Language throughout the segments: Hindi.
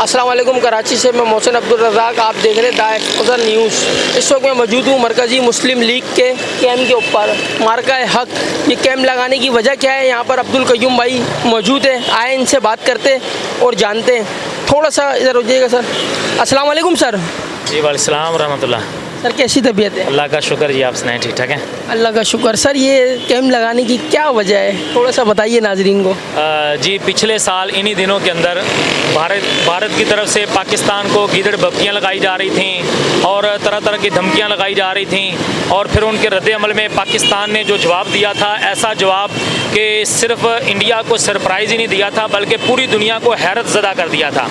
अस्सलाम वालेकुम। कराची से मैं मोहसिन अब्दुल रज़ाक, आप देख रहे द एक्सपोजर न्यूज़। इस वक्त मैं मौजूद हूँ मरकज़ी मुस्लिम लीग के कैम्प के ऊपर, मार्का हक। ये कैम्प लगाने की वजह क्या है? यहाँ पर अब्दुल कयूम भाई मौजूद है, आए इनसे बात करते और जानते हैं। थोड़ा सा इधर हो जाइएगा सर। अस्सलाम वालेकुम सर। जी वालेकुम रहमतुल्लाह। सर कैसी तबीयत है? अल्लाह का शुक्र जी, आप सुनाएं ठीक ठाक हैं? अल्लाह का शुक्र। सर ये कैम्प लगाने की क्या वजह है, थोड़ा सा बताइए नाजरीन को। जी पिछले साल इन्हीं दिनों के अंदर भारत की तरफ से पाकिस्तान को गीदड़ बप्तियाँ लगाई जा रही थीं और तरह तरह की धमकियाँ लगाई जा रही थीं, और फिर उनके रद्द-ए-अमल में पाकिस्तान ने जो जवाब दिया था, ऐसा जवाब कि सिर्फ इंडिया को सरप्राइज़ ही नहीं दिया था बल्कि पूरी दुनिया को हैरत ज़दा कर दिया था।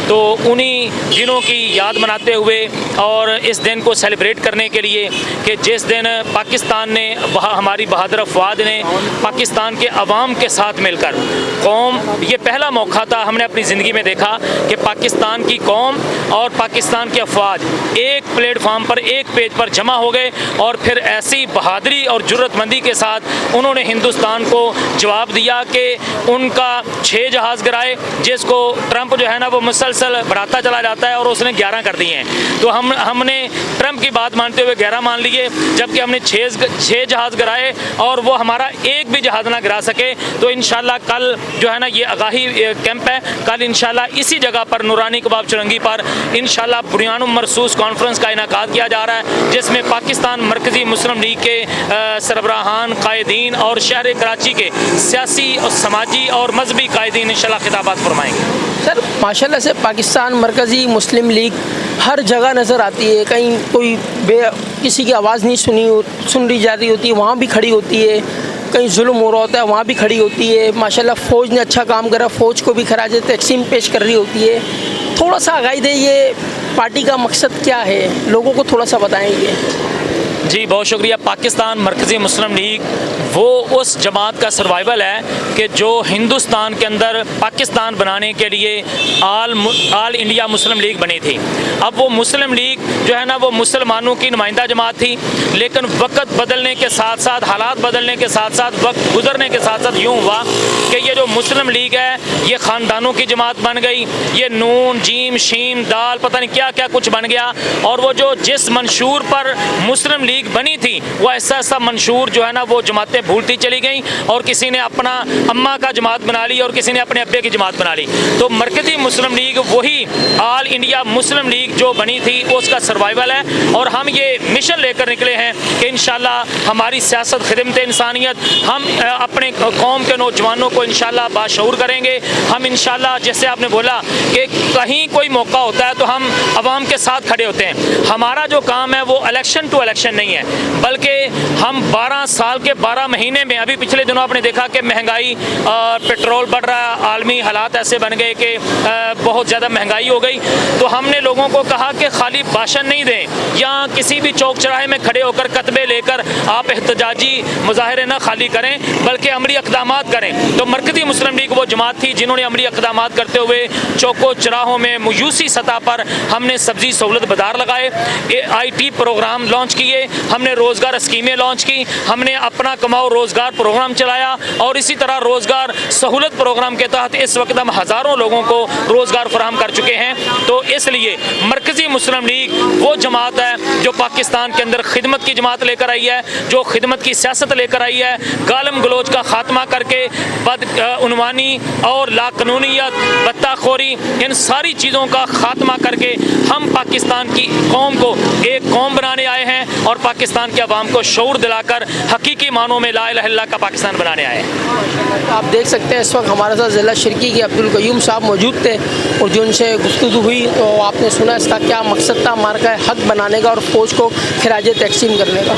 तो उन्हीं दिनों की याद मनाते हुए और इस दिन को सेलिब्रेट करने के लिए कि जिस दिन पाकिस्तान ने, हमारी बहादुर अफवाज ने पाकिस्तान के अवाम के साथ मिलकर कौम, ये पहला मौका था हमने अपनी ज़िंदगी में देखा कि पाकिस्तान की कौम और पाकिस्तान की अफवाज एक प्लेटफार्म पर, एक पेज पर जमा हो गए, और फिर ऐसी बहादुरी और जुर्रतमंदी के साथ उन्होंने हिंदुस्तान को जवाब दिया कि उनका 6 जहाज़ गिराए, जिसको ट्रंप जो है ना वो मुसलसल बढ़ाता चला जाता है, और उसने 11 कर दिए हैं। तो हमने ट्रंप की बात मानते हुए 11 मान लिए, जबकि हमने 6 जहाज़ गिराए और वो हमारा एक भी जहाज़ ना गिरा सके। तो इंशाल्लाह कल जो है ना ये आगाही कैंप है, कल इंशाल्लाह इसी जगह पर नूरानी कबाब चुरंगी पर इंशाल्लाह बुनियानुम मरसूस कॉन्फ्रेंस का इनेकाद किया जा रहा है, जिसमें पाकिस्तान मरकज़ी मुस्लिम लीग के सरबराहान, कायदीन और शहर कराची के सियासी और समाजी और मजहबी कायदीन इंशाल्लाह खिताबात फरमाएंगे। सर माशाल्लाह से पाकिस्तान मरकज़ी मुस्लिम लीग हर जगह नज़र आती है, कहीं कोई किसी की आवाज़ नहीं सुनी जा रही होती है, वहाँ भी खड़ी होती है। कहीं जुल्म हो रहा होता है, वहाँ भी खड़ी होती है। माशाल्लाह फ़ौज ने अच्छा काम करा, फ़ौज को भी खराज तहसीन पेश कर रही होती है। थोड़ा सा आगाही दे, ये पार्टी का मकसद क्या है, लोगों को थोड़ा सा बताएंगे। जी बहुत शुक्रिया। पाकिस्तान मरकज़ी मुस्लिम लीग वो उस जमात का सर्वाइवल है कि जो हिंदुस्तान के अंदर पाकिस्तान बनाने के लिए आल इंडिया मुस्लिम लीग बनी थी। अब वो मुस्लिम लीग जो है ना वो मुसलमानों की नुमाइंदा जमात थी, लेकिन वक्त बदलने के साथ साथ, हालात बदलने के साथ साथ, वक्त गुजरने के साथ साथ यूँ हुआ कि ये जो मुस्लिम लीग है ये ख़ानदानों की जमात बन गई। ये नून जीम शीन दाल पता नहीं क्या क्या कुछ बन गया, और वो जो जिस मंशूर पर मुस्लिम लीग बनी थी वो ऐसा ऐसा मंशूर जो है ना वो जमातें भूलती चली गई, और किसी ने अपना अम्मा का जमात बना ली और किसी ने अपने अब्बे की जमात बना ली। तो मरकज़ी मुस्लिम लीग वही आल इंडिया मुस्लिम लीग जो बनी थी उसका सर्वाइवल है, और हम ये मिशन लेकर निकले हैं कि इंशाल्लाह हमारी सियासत खिदमत इंसानियत, हम अपने कौम के नौजवानों को इंशाल्लाह बाशऊर करेंगे। हम इंशाल्लाह, जैसे आपने बोला कि कहीं कोई मौका होता है तो हम अवाम के साथ खड़े होते हैं। हमारा जो काम है वो इलेक्शन टू इलेक्शन नहीं है, बल्कि हम 12 साल के 12 महीने में, अभी पिछले दिनों आपने देखा कि महंगाई और पेट्रोल बढ़ रहा है, आलमी हालात ऐसे बन गए कि बहुत ज़्यादा महंगाई हो गई। तो हमने लोगों को कहा कि खाली भाषण नहीं दें या किसी भी चौक चौराहे में खड़े होकर कतबे लेकर आप एहतजाजी मुजाहरे न खाली करें, बल्कि अमली इक़दामात करें। तो मरकज़ी मुस्लिम लीग वो जमात थी जिन्होंने अमली इक़दामात करते हुए चौकों चौराहों में मयूसी सतह पर हमने सब्ज़ी सहूलत बाज़ार लगाए, IT प्रोग्राम लॉन्च किए, हमने रोज़गार स्कीमें लॉन्च की, हमने अपना कमाओ रोज़गार प्रोग्राम चलाया, और इसी तरह रोज़गार सहूलत प्रोग्राम के तहत इस वक्त हम हज़ारों लोगों को रोज़गार फराहम कर चुके हैं। तो इसलिए मरकज़ी मुस्लिम लीग वो जमात है जो पाकिस्तान के अंदर खिदमत की जमात लेकर आई है, जो खिदमत की सियासत लेकर आई है, गालम गलोच का खात्मा करके बदउनवानी और लाकानूनियत, बत्ताखोरी, इन सारी चीज़ों का खात्मा करके हम पाकिस्तान की कौम को एक कौम बनाने आए हैं, और पाकिस्तान के अवाम को शऊर दिलाकर हकीकी मानों में ला इलाहा इल्लल्लाह का पाकिस्तान बनाने आए हैं। आप देख सकते हैं इस वक्त हमारे साथ ज़िला शिरकी के अब्दुल कयूम साहब मौजूद थे, और जो उनसे गुफ्तगू हुई तो आपने सुना इसका क्या मकसद था, मार्का हक बनाने का और फ़ौज को खिराज तक़सीम करने का।